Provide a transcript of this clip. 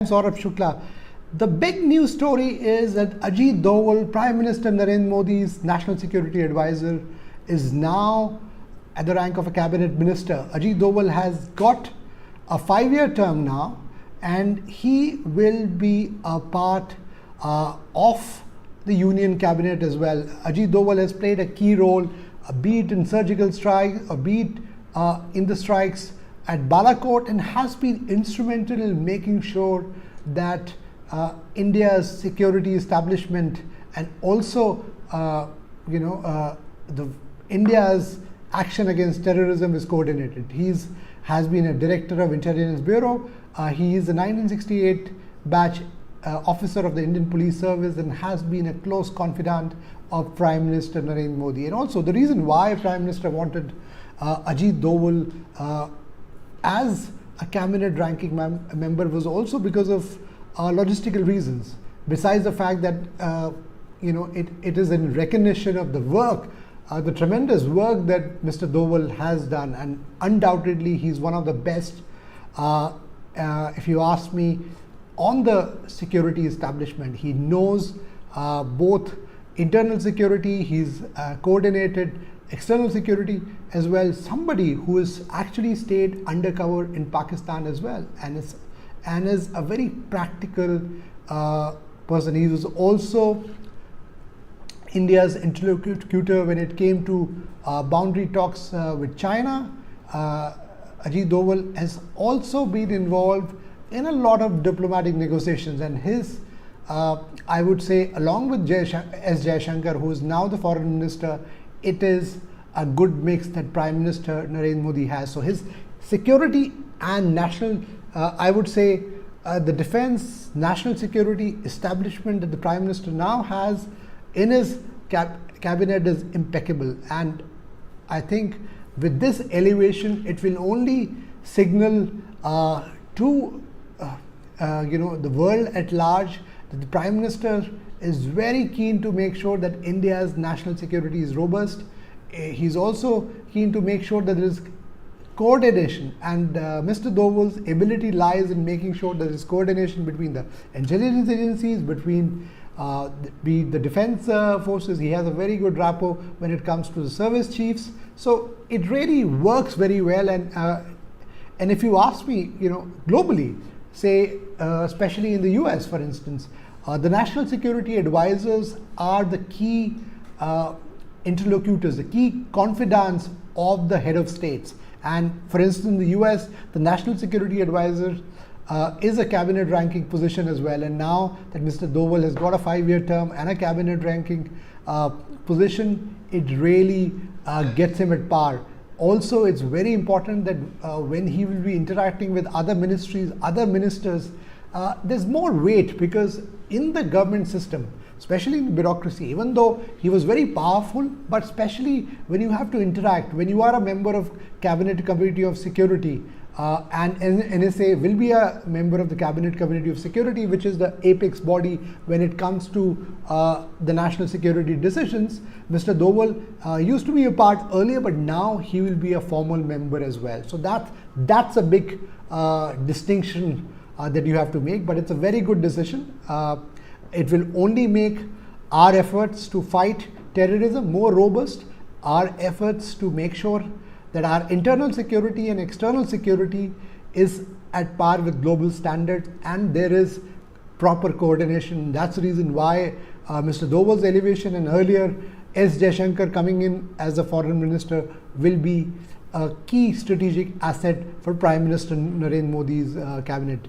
Saurabh Shukla. The big news story is that Ajit Doval, Prime Minister Narendra Modi's National Security Advisor, is now at the rank of a cabinet minister. Ajit Doval has got a 5-year term now, and he will be a part of the Union Cabinet as well. Ajit Doval has played a key role, be it in surgical strikes, or be it in the strikes at Balakot, and has been instrumental in making sure that India's security establishment and also India's action against terrorism is coordinated. Has been a director of Intelligence Bureau. He is a 1968 batch officer of the Indian Police Service and has been a close confidant of Prime Minister Narendra Modi. And also the reason why Prime Minister wanted Ajit Doval as a cabinet ranking member was also because of logistical reasons. Besides the fact that it is in recognition of the work, the tremendous work that Mr. Doval has done, and undoubtedly he's one of the best, if you ask me, on the security establishment. He knows both internal security, he's coordinated external security as well. Somebody who has actually stayed undercover in Pakistan as well, and is a very practical person. He was also India's interlocutor when it came to boundary talks with China. Ajit Doval has also been involved in a lot of diplomatic negotiations, and his I would say, along with S. Jaishankar, who is now the foreign minister, it is a good mix that Prime Minister Narendra Modi has. So his security and national, I would say, the defense, national security establishment that the Prime Minister now has in his cabinet is impeccable. And I think with this elevation, it will only signal to the world at large that the Prime Minister is very keen to make sure that India's national security is robust. He's also keen to make sure that there is coordination, and Mr. Doval's ability lies in making sure there is coordination between the intelligence agencies, between the defense forces. He has a very good rapport when it comes to the service chiefs. So it really works very well, and if you ask me, globally, say especially in the US, for instance, the national security advisors are the key interlocutors, the key confidants of the head of states. And for instance, in the US, the national security advisor is a cabinet ranking position as well. And now that Mr. Doval has got a 5-year term and a cabinet ranking position, it really gets him at par. Also, it's very important that when he will be interacting with other ministries, other ministers, there's more weight, because in the government system, especially in bureaucracy, even though he was very powerful, but especially when you have to interact, when you are a member of Cabinet Committee of Security, and NSA will be a member of the Cabinet Committee of Security, which is the apex body when it comes to the national security decisions. Mr. Doval used to be a part earlier, but now he will be a formal member as well. So that's a big distinction that you have to make, but it's a very good decision. It will only make our efforts to fight terrorism more robust, our efforts to make sure that our internal security and external security is at par with global standards, and there is proper coordination. That's the reason why Mr. Doval's elevation and earlier S. Jaishankar coming in as the foreign minister will be a key strategic asset for Prime Minister Narendra Modi's cabinet.